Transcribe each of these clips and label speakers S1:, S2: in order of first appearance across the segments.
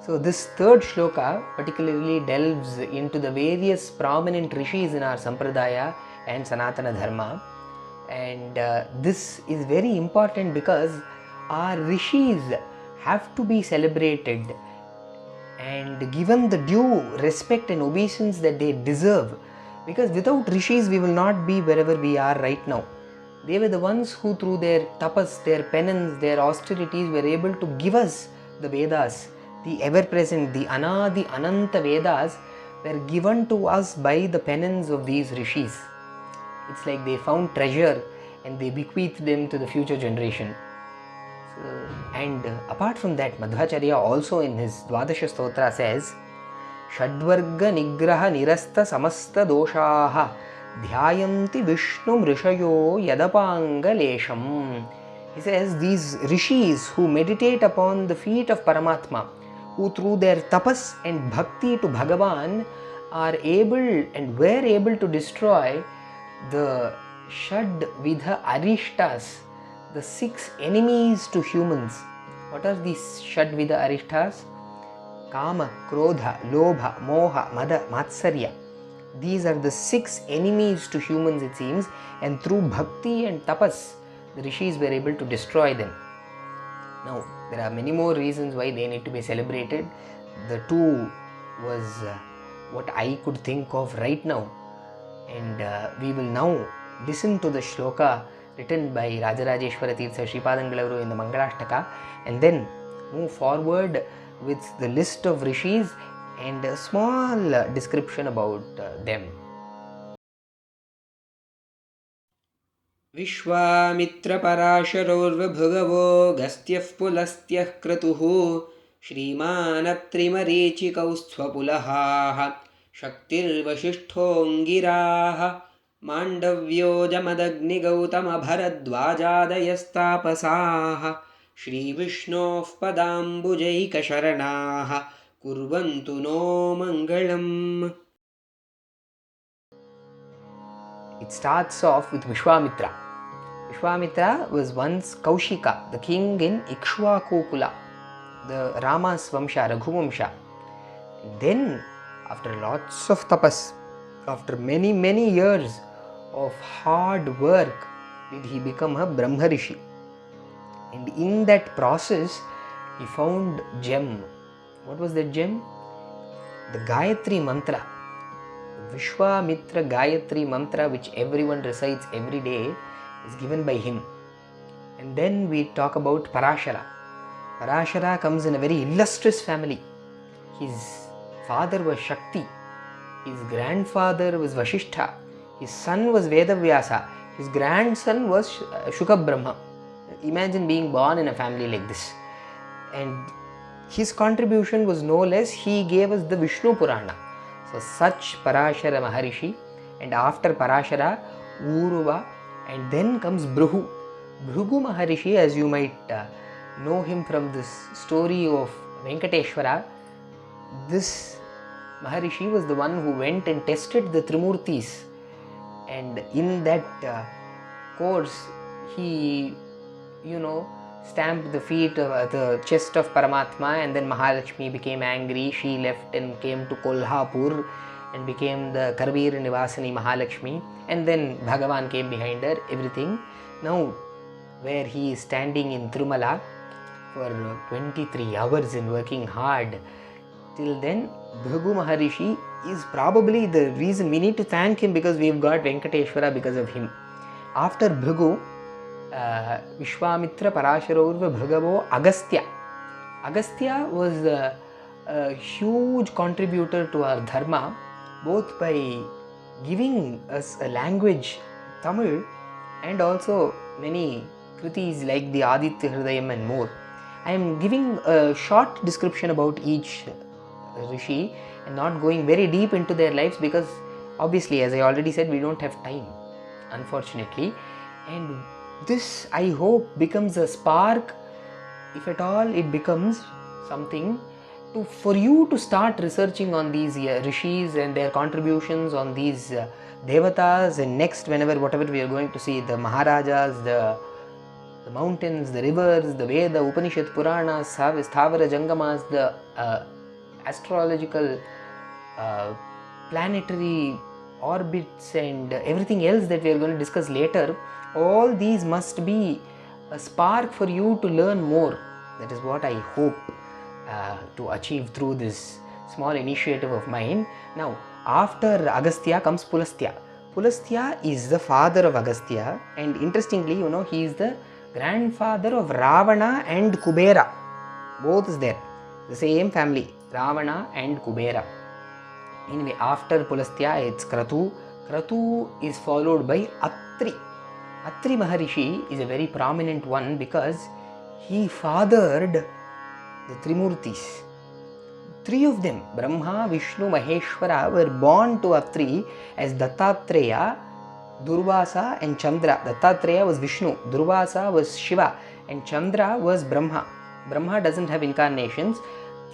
S1: So this third shloka particularly delves into the various prominent rishis in our Sampradaya and Sanatana Dharma. And this is very important because our rishis have to be celebrated and given the due respect and obeisance that they deserve, because without rishis we will not be wherever we are right now. They were the ones who through their tapas, their penance, their austerities were able to give us the Vedas. The ever-present, the Anadi Ananta Vedas were given to us by the penance of these rishis. It's like they found treasure and they bequeathed them to the future generation. And apart from that, Madhvacharya also in his Dvadasha Stotra says, Shadvarga Nigraha Nirasta Samasta Doshaha Dhyayanti Vishnum Rishayo Yadapanga Lesham. He says these rishis who meditate upon the feet of Paramatma, who through their tapas and bhakti to Bhagavan are able and were able to destroy the Shadvidha Arishtas, the 6 enemies to humans. What are these Shadvidha Arishtas? Kama, Krodha, Lobha, Moha, Mada, Matsarya. These are the 6 enemies to humans, it seems, and through bhakti and tapas, the rishis were able to destroy them. Now, there are many more reasons why they need to be celebrated. The 2 was what I could think of right now. And we will now listen to the shloka written by Rajarajeshwara Tirtha Sripadangalavru in the Mangalashtakam, and then move forward with the list of rishis and a small description about them. Vishwamitra Parasharorva Bhagavo Gastyah Pulastyah Kratuhu Shrimanatrimarichikausthvapulaha Shaktir Vashisthongiraha Mandavyo Jamadagni Gautama Bharadvajadayastapasaha Shri Vishnoh Padambujaika Sharanaha Kurvantu no Mangalam. It starts off with Vishwamitra. Vishwamitra was once Kaushika, the king in Ikshvakukula, the Rama's Vamsha, Raghuvamsha. Then, after lots of tapas, after many years of hard work, did he become a Brahmarishi. And in that process, he found gem. What was that gem? The Gayatri Mantra. Vishwamitra Gayatri Mantra, which everyone recites every day, is given by him. And then we talk about Parashara. Parashara comes in a very illustrious family. His father was Shakti. His grandfather was Vashishtha. His son was Vedavyasa. His grandson was Shukabrahma. Imagine being born in a family like this. And his contribution was no less, he gave us the Vishnu Purana. So such Parashara Maharishi, and after Parashara, Uruva, and then comes Bhrigu. Bhrigu Maharishi, as you might know him from this story of Venkateshwara, this Maharishi was the one who went and tested the Trimurtis, and in that course he, stamped the feet of the chest of Paramatma, and then Mahalakshmi became angry. She left and came to Kolhapur and became the Karveer Nivasani Mahalakshmi, and then Bhagavan came behind her, everything. Now, where he is standing in Tirumala for 23 hours and working hard, till then, Bhrigu Maharishi is probably the reason. We need to thank him because we've got Venkateshwara because of him. After Bhrigu, Vishwamitra Parasharorva Bhagavo Agastya. Agastya was a huge contributor to our dharma, both by giving us a language, Tamil, and also many kritis like the Aditya Hridayam and more. I am giving a short description about each rishi and not going very deep into their lives because obviously, as I already said, we don't have time, unfortunately. And this, I hope, becomes a spark, if at all it becomes something for you to start researching on these rishis and their contributions on these devatas, and next whatever we are going to see, the Maharajas, the mountains, the rivers, the Veda, Upanishad, Puranas, Sthavara, Jangamas, the astrological planetary orbits and everything else that we are going to discuss later, all these must be a spark for you to learn more. That is what I hope to achieve through this small initiative of mine. Now, after Agastya comes Pulastya. Pulastya is the father of Agastya, and interestingly, he is the grandfather of Ravana and Kubera. Both is there, the same family, Ravana and Kubera. Anyway, after Pulastya, it's Kratu. Kratu is followed by Atri. Atri Maharishi is a very prominent one because he fathered the Trimurtis. Three of them, Brahma, Vishnu, Maheshwara, were born to Atri as Dattatreya, Durvasa and Chandra. Dattatreya was Vishnu, Durvasa was Shiva, and Chandra was Brahma. Brahma doesn't have incarnations.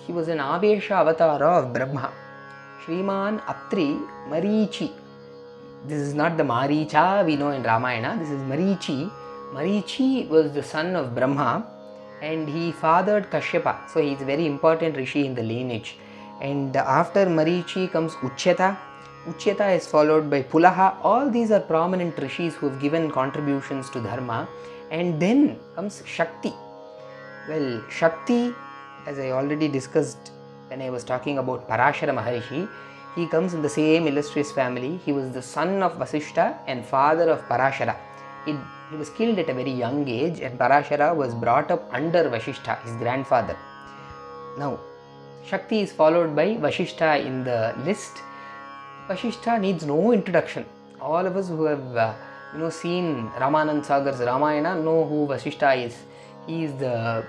S1: He was an Avesha avatara of Brahma. Shriman Atri Marichi. This is not the Maricha we know in Ramayana. This is Marichi. Marichi was the son of Brahma and he fathered Kashyapa. So he is a very important rishi in the lineage. And after Marichi comes Uchyata. Uchyata is followed by Pulaha. All these are prominent rishis who have given contributions to Dharma. And then comes Shakti. Well, Shakti, as I already discussed when I was talking about Parashara Maharishi, he comes in the same illustrious family. He was the son of Vasishta and father of Parashara. He was killed at a very young age, and Parashara was brought up under Vasishta, his grandfather. Now, Shakti is followed by Vasishta in the list. Vasishta needs no introduction. All of us who have seen Ramanand Sagar's Ramayana know who Vasishta is. He is the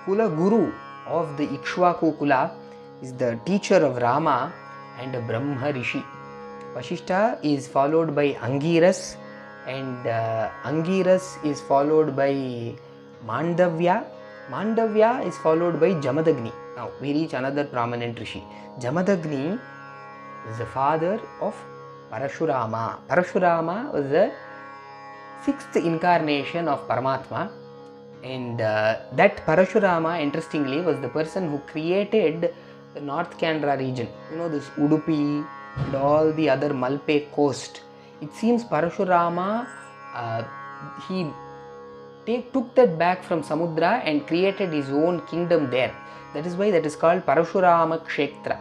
S1: Kula Guru of the Ikshvaku Kula. He is the teacher of Rama and a Brahma Rishi. Vasishta is followed by Angiras, and Angiras is followed by Mandavya. Mandavya is followed by Jamadagni. Now we reach another prominent Rishi. Jamadagni is the father of Parashurama. Parashurama was the sixth incarnation of Paramatma, and that Parashurama, interestingly, was the person who created the North Canara region. This Udupi and all the other Malpe coast. It seems Parashurama, he took that back from Samudra and created his own kingdom there. That is why that is called Parashurama Kshetra.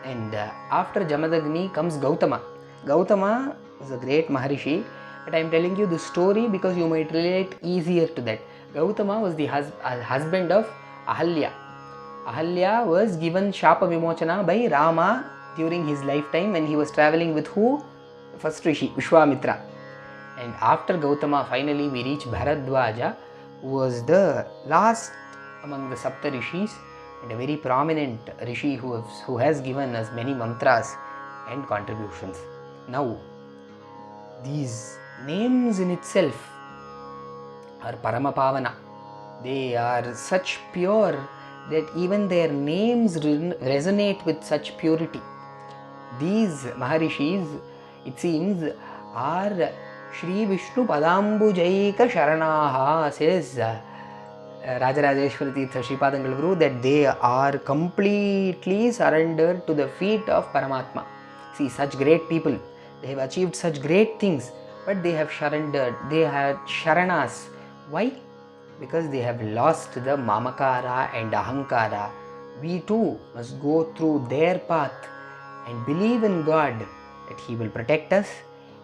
S1: And after Jamadagni comes Gautama. Gautama was a great Maharishi, but I am telling you the story because you might relate easier to that. Gautama was the husband of Ahalya. Ahalya was given Shapa Vimochana by Rama during his lifetime when he was travelling with who? The first Rishi, Vishwamitra. And after Gautama, finally we reach Bharadwaja, who was the last among the Sapta Rishis and a very prominent Rishi who has given us many mantras and contributions. Now, these names in itself are Paramapavana. They are such pure that even their names resonate with such purity. These Maharishis, it seems, are Shri Vishnu Padambujaika Sharanaha, says Rajarajeshwara Tirtha Sripadangal Guru, that they are completely surrendered to the feet of Paramatma. See, such great people, they have achieved such great things, but they have surrendered, they had Sharanas. Why? Because they have lost the Mamakara and Ahankara. We too must go through their path and believe in God that He will protect us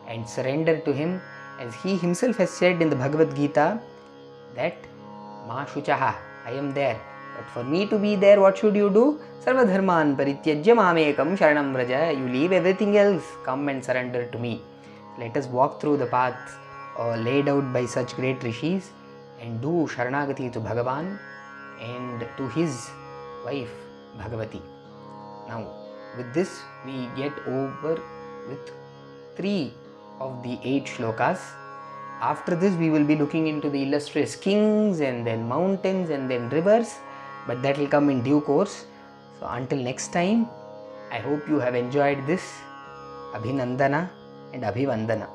S1: and surrender to Him, as He Himself has said in the Bhagavad Gita that Ma Shuchaha, I am there. But for me to be there, what should you do? Sarva dharman parityajya mamekam sharanam vraja. You leave everything else, come and surrender to me. Let us walk through the paths laid out by such great rishis and do Sharanagati to Bhagavan and to his wife Bhagavati. Now, with this, we get over with 3 of the 8 shlokas. After this, we will be looking into the illustrious kings and then mountains and then rivers, but that will come in due course. So, until next time, I hope you have enjoyed this. Abhinandana and Abhivandana.